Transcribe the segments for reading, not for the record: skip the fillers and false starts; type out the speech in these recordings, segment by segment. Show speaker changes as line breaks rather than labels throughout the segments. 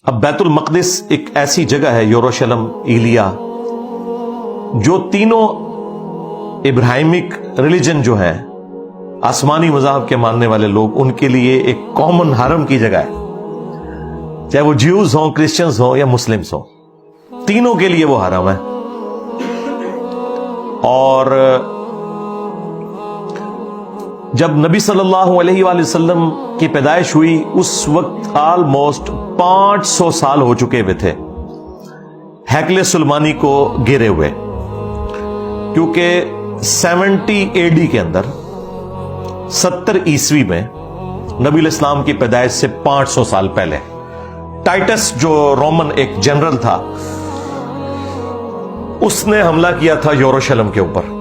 اب بیت المقدس ایک ایسی جگہ ہے، یروشلم، ایلیا، جو تینوں ابراہیمک ریلیجن جو ہے، آسمانی مذاہب کے ماننے والے لوگ، ان کے لیے ایک کامن حرم کی جگہ ہے، چاہے وہ جیوز ہوں، کرسچنز ہوں یا مسلمز ہوں، تینوں کے لیے وہ حرم ہے۔ اور جب نبی صلی اللہ علیہ وآلہ وسلم کی پیدائش ہوئی اس وقت آلموسٹ 500 سال ہو چکے ہوئے تھے ہیکل سلیمانی کو گرے ہوئے، کیونکہ 70 AD کے اندر 70 عیسوی میں نبی الاسلام کی پیدائش سے 500 سال پہلے ٹائٹس جو رومن ایک جنرل تھا، اس نے حملہ کیا تھا یروشلم کے اوپر،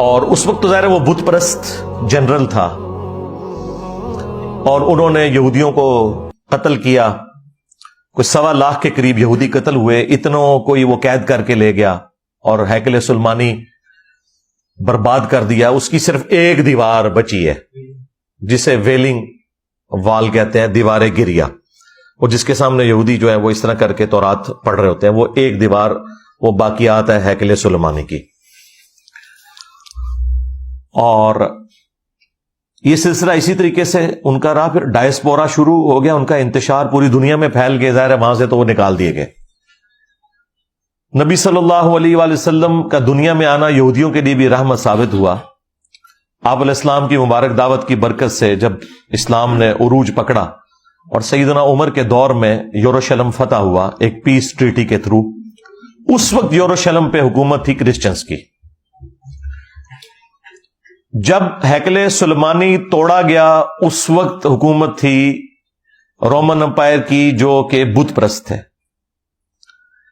اور اس وقت تو ظاہر ہے وہ بت پرست جنرل تھا، اور انہوں نے یہودیوں کو قتل کیا، کوئی 1.25 لاکھ کے قریب یہودی قتل ہوئے، اتنوں کوئی وہ قید کر کے لے گیا اور ہیکل سلیمانی برباد کر دیا۔ اس کی صرف ایک دیوار بچی ہے جسے ویلنگ وال کہتے ہیں، دیوار گریا، اور جس کے سامنے یہودی جو ہے وہ اس طرح کر کے تورات پڑھ رہے ہوتے ہیں، وہ ایک دیوار وہ باقیات ہے ہیکل سلیمانی کی۔ اور یہ سلسلہ اسی طریقے سے ان کا رہا، پھر ڈائسپورا شروع ہو گیا، ان کا انتشار پوری دنیا میں پھیل گیا، ظاہر ہے وہاں سے تو وہ نکال دیے گئے۔ نبی صلی اللہ علیہ وآلہ وسلم کا دنیا میں آنا یہودیوں کے لیے بھی رحمت ثابت ہوا۔ آپ علیہ السلام کی مبارک دعوت کی برکت سے جب اسلام نے عروج پکڑا اور سیدنا عمر کے دور میں یروشلم فتح ہوا ایک پیس ٹریٹی کے تھرو، اس وقت یروشلم پہ حکومت تھی کرسچنز کی۔ جب ہیکل سلیمانی توڑا گیا اس وقت حکومت تھی رومن امپائر کی، جو کہ بت پرست تھے،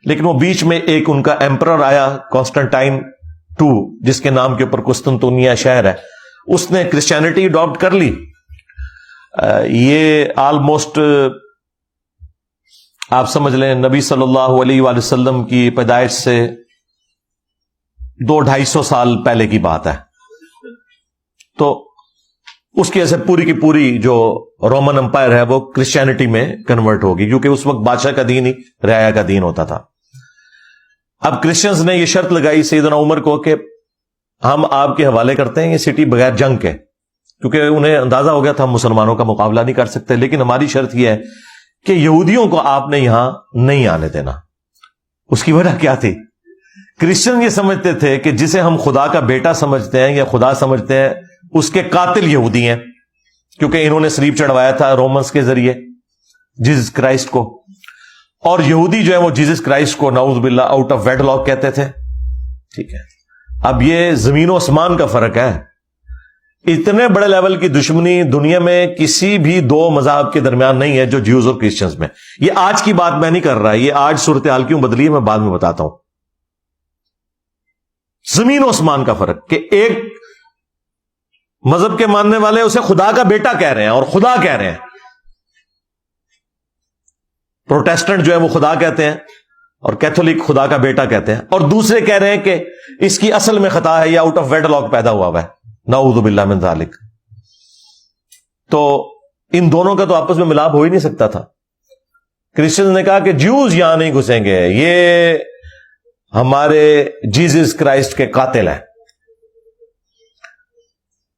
لیکن وہ بیچ میں ایک ان کا ایمپرر آیا کانسٹنٹائن II، جس کے نام کے اوپر قسطنطنیہ شہر ہے، اس نے کرسچینٹی اڈاپٹ کر لی۔ یہ آلموسٹ آپ سمجھ لیں نبی صلی اللہ علیہ وآلہ وسلم کی پیدائش سے 200-250 سال پہلے کی بات ہے۔ تو اس کی وجہ سے پوری کی پوری جو رومن امپائر ہے وہ کرسچینٹی میں کنورٹ ہوگی، کیونکہ اس وقت بادشاہ کا دین ہی رعایا کا دین ہوتا تھا۔ اب کرسچنز نے یہ شرط لگائی سیدنا عمر کو کہ ہم آپ کے حوالے کرتے ہیں یہ سٹی بغیر جنگ کے، کیونکہ انہیں اندازہ ہو گیا تھا ہم مسلمانوں کا مقابلہ نہیں کر سکتے، لیکن ہماری شرط یہ ہے کہ یہودیوں کو آپ نے یہاں نہیں آنے دینا۔ اس کی وجہ کیا تھی؟ کرسچن یہ سمجھتے تھے کہ جسے ہم خدا کا بیٹا سمجھتے ہیں یا خدا سمجھتے ہیں، اس کے قاتل یہودی ہیں، کیونکہ انہوں نے صلیب چڑھوایا تھا رومنز کے ذریعے جیزس کرائسٹ کو، اور یہودی جو ہے وہ جیزس کرائسٹ کو نعوذ باللہ آؤٹ آف ویڈ لاک کہتے تھے۔ ٹھیک ہے، اب یہ زمین و آسمان کا فرق ہے۔ اتنے بڑے لیول کی دشمنی دنیا میں کسی بھی دو مذاہب کے درمیان نہیں ہے جو جیوز اور کرسچنز میں۔ یہ آج کی بات میں نہیں کر رہا، یہ آج صورتحال کیوں بدلی ہے میں بعد میں بتاتا ہوں۔ زمین و آسمان کا فرق کہ ایک مذہب کے ماننے والے اسے خدا کا بیٹا کہہ رہے ہیں اور خدا کہہ رہے ہیں، پروٹیسٹنٹ جو ہے وہ خدا کہتے ہیں اور کیتھولک خدا کا بیٹا کہتے ہیں، اور دوسرے کہہ رہے ہیں کہ اس کی اصل میں خطا ہے، یہ آؤٹ آف ویڈ لاک پیدا ہوا ہے، نعوذ باللہ من ذالک۔ تو ان دونوں کا تو آپس میں ملاپ ہو ہی نہیں سکتا تھا۔ کرسچن نے کہا کہ جیوز یہاں نہیں گھسیں گے، یہ ہمارے جیزس کرائسٹ کے قاتل ہیں۔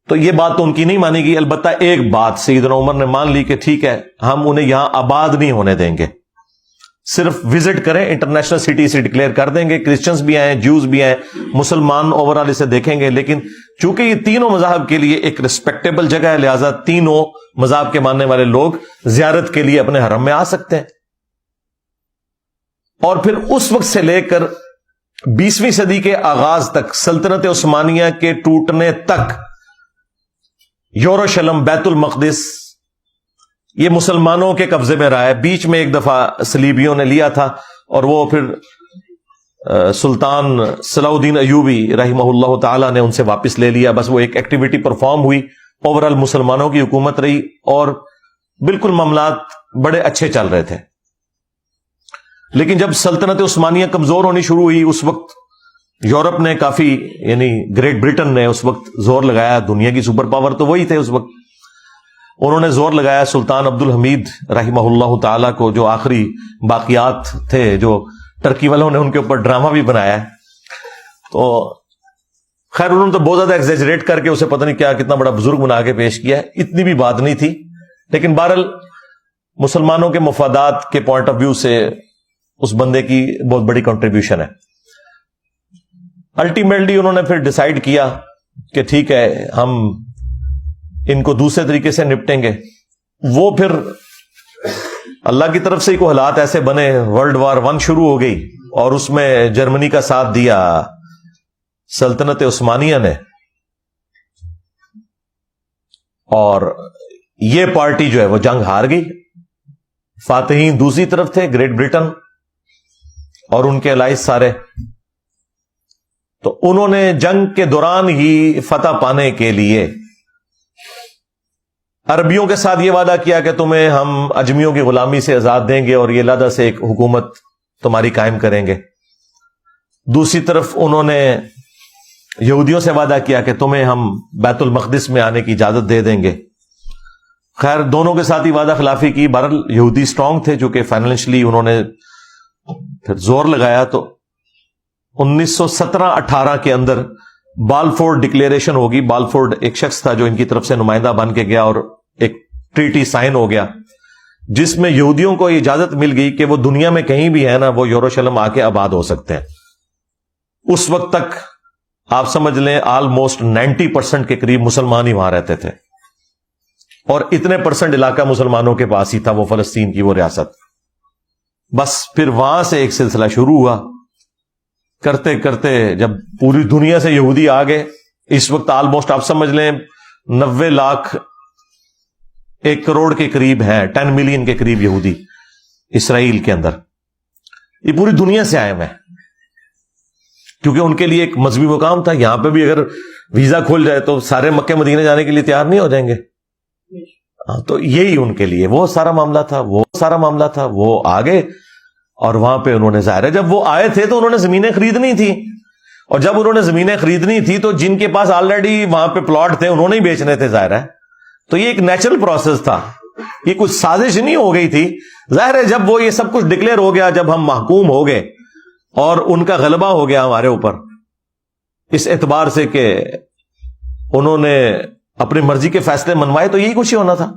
تو یہ بات تو ان کی نہیں مانی گئی، البتہ ایک بات سیدنا عمر نے مان لی کہ ٹھیک ہے ہم انہیں یہاں آباد نہیں ہونے دیں گے، صرف وزٹ کریں، انٹرنیشنل سٹی سے ڈکلیئر کر دیں گے، کرسچنز بھی آئیں، جیوز بھی آئیں، مسلمان اوورال اسے دیکھیں گے، لیکن چونکہ یہ تینوں مذاہب کے لیے ایک ریسپیکٹیبل جگہ ہے، لہذا تینوں مذاہب کے ماننے والے لوگ زیارت کے لیے اپنے حرم میں آ سکتے ہیں۔ اور پھر اس وقت سے لے کر 20ویں صدی کے آغاز تک، سلطنت عثمانیہ کے ٹوٹنے تک، یروشلم، بیت المقدس یہ مسلمانوں کے قبضے میں رہا ہے۔ بیچ میں ایک دفعہ صلیبیوں نے لیا تھا، اور وہ پھر سلطان صلاح الدین ایوبی رحمہ اللہ تعالی نے ان سے واپس لے لیا، بس وہ ایک ایکٹیویٹی پرفارم ہوئی، اوورال مسلمانوں کی حکومت رہی، اور بالکل معاملات بڑے اچھے چل رہے تھے۔ لیکن جب سلطنت عثمانیہ کمزور ہونی شروع ہوئی، اس وقت یورپ نے کافی، یعنی گریٹ برٹن نے اس وقت زور لگایا، دنیا کی سپر پاور تو وہی تھے اس وقت، انہوں نے زور لگایا سلطان عبد الحمید رحمہ اللہ تعالی کو، جو آخری باقیات تھے، جو ٹرکی والوں نے ان کے اوپر ڈرامہ بھی بنایا ہے. تو خیر انہوں نے تو بہت زیادہ ایگزیجریٹ کر کے اسے پتہ نہیں کیا کتنا بڑا بزرگ بنا کے پیش کیا ہے. اتنی بھی بات نہیں تھی، لیکن بہرحال مسلمانوں کے مفادات کے پوائنٹ آف ویو سے اس بندے کی بہت بڑی کنٹریبیوشن ہے. الٹیمیٹلی انہوں نے پھر ڈیسائیڈ کیا کہ ٹھیک ہے ہم ان کو دوسرے طریقے سے نپٹیں گے. وہ پھر اللہ کی طرف سے ہی کوئی حالات ایسے بنے، ورلڈ وار 1 شروع ہو گئی اور اس میں جرمنی کا ساتھ دیا سلطنت عثمانیہ نے، اور یہ پارٹی جو ہے وہ جنگ ہار گئی. فاتحین دوسری طرف تھے، گریٹ برٹن اور ان کے الائز سارے. تو انہوں نے جنگ کے دوران ہی فتح پانے کے لیے عربیوں کے ساتھ یہ وعدہ کیا کہ تمہیں ہم اجمیوں کی غلامی سے آزاد دیں گے اور یہ علیحدہ سے ایک حکومت تمہاری قائم کریں گے. دوسری طرف انہوں نے یہودیوں سے وعدہ کیا کہ تمہیں ہم بیت المقدس میں آنے کی اجازت دے دیں گے. خیر دونوں کے ساتھ ہی وعدہ خلافی کی. بہرحال یہودی اسٹرانگ تھے چونکہ فائنینشلی انہوں نے پھر زور لگایا. تو 1917-18 کے اندر بالفورڈ ڈکلیریشن ہوگی. بالفورڈ ایک شخص تھا جو ان کی طرف سے نمائندہ بن کے گیا اور ایک ٹریٹی سائن ہو گیا جس میں یہودیوں کو اجازت مل گئی کہ وہ دنیا میں کہیں بھی ہے نا وہ یروشلم آ کے آباد ہو سکتے ہیں. اس وقت تک آپ سمجھ لیں آلموسٹ 90% کے قریب مسلمان ہی وہاں رہتے تھے اور اتنے پرسنٹ علاقہ مسلمانوں کے پاس ہی تھا، وہ فلسطین کی وہ ریاست. بس پھر وہاں سے ایک سلسلہ شروع ہوا، کرتے کرتے جب پوری دنیا سے یہودی آ گئے. اس وقت آلموسٹ آپ سمجھ لیں 90 لاکھ 1 کروڑ کے قریب ہیں، 10 ملین کے قریب یہودی اسرائیل کے اندر. یہ پوری دنیا سے آئے ہوئے ہیں کیونکہ ان کے لیے ایک مذہبی مقام تھا. یہاں پہ بھی اگر ویزا کھول جائے تو سارے مکہ مدینے جانے کے لیے تیار نہیں ہو جائیں گے. تو یہی ان کے لیے وہ سارا معاملہ تھا. وہ آگے اور وہاں پہ انہوں نے ظاہر ہے جب وہ آئے تھے تو انہوں نے زمینیں خریدنی تھی، اور جب انہوں نے زمینیں خریدنی تھی تو جن کے پاس آلریڈی وہاں پہ پلاٹ تھے انہوں نے ہی بیچنے تھے. ظاہر ہے تو یہ ایک نیچرل پروسیس تھا، یہ کچھ سازش نہیں ہو گئی تھی. ظاہر ہے جب وہ یہ سب کچھ ڈکلیئر ہو گیا، جب ہم محکوم ہو گئے اور ان کا غلبہ ہو گیا ہمارے اوپر اس اعتبار سے کہ انہوں نے اپنی مرضی کے فیصلے منوائے، تو یہی کچھ ہی ہونا تھا.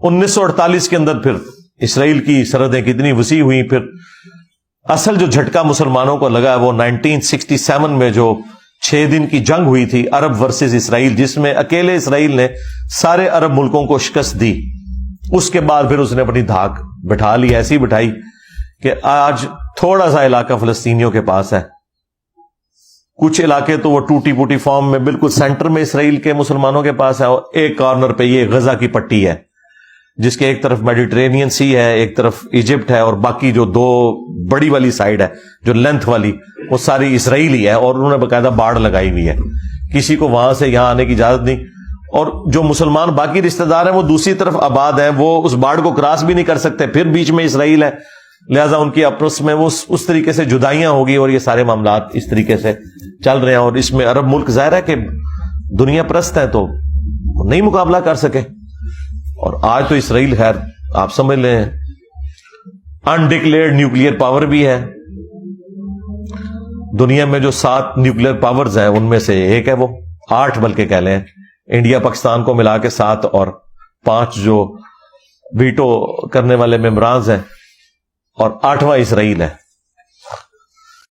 1948 کے اندر پھر اسرائیل کی سرحدیں کتنی وسیع ہوئی. پھر اصل جو جھٹکا مسلمانوں کو لگا وہ 1967 میں جو 6 دن کی جنگ ہوئی تھی عرب ورسز اسرائیل، جس میں اکیلے اسرائیل نے سارے عرب ملکوں کو شکست دی. اس کے بعد پھر اس نے اپنی دھاک بٹھا لی، ایسی بٹھائی کہ آج تھوڑا سا علاقہ فلسطینیوں کے پاس ہے. کچھ علاقے تو وہ ٹوٹی پوٹی فارم میں بالکل سینٹر میں اسرائیل کے مسلمانوں کے پاس ہے، اور ایک کارنر پہ یہ غزہ کی پٹی ہے جس کے ایک طرف میڈیٹرینین سی ہے، ایک طرف ایجپٹ ہے، اور باقی جو 2 بڑی والی سائڈ ہے جو لینتھ والی وہ ساری اسرائیل ہی ہے. اور انہوں نے باقاعدہ باڑ لگائی ہوئی ہے، کسی کو وہاں سے یہاں آنے کی اجازت نہیں. اور جو مسلمان باقی رشتہ دار ہیں وہ دوسری طرف آباد ہیں، وہ اس باڑ کو کراس بھی نہیں کر سکتے، پھر بیچ میں اسرائیل ہے، لہذا ان کی آپس میں وہ اس طریقے سے جدائیاں ہوگی اور یہ سارے معاملات اس طریقے سے چل رہے ہیں. اور اس میں عرب ملک ظاہر ہے کہ دنیا پرست ہیں تو نہیں مقابلہ کر سکے. اور آج تو اسرائیل خیر آپ سمجھ لیں انڈکلیئرڈ نیوکلیئر پاور بھی ہے. دنیا میں جو 7 نیوکلیئر پاورز ہیں ان میں سے ایک ہے وہ 8 بلکہ کہہ لیں، انڈیا پاکستان کو ملا کے 7 اور 5 جو ویٹو کرنے والے ممبرانز ہیں، اور 8واں اسرائیل ہے.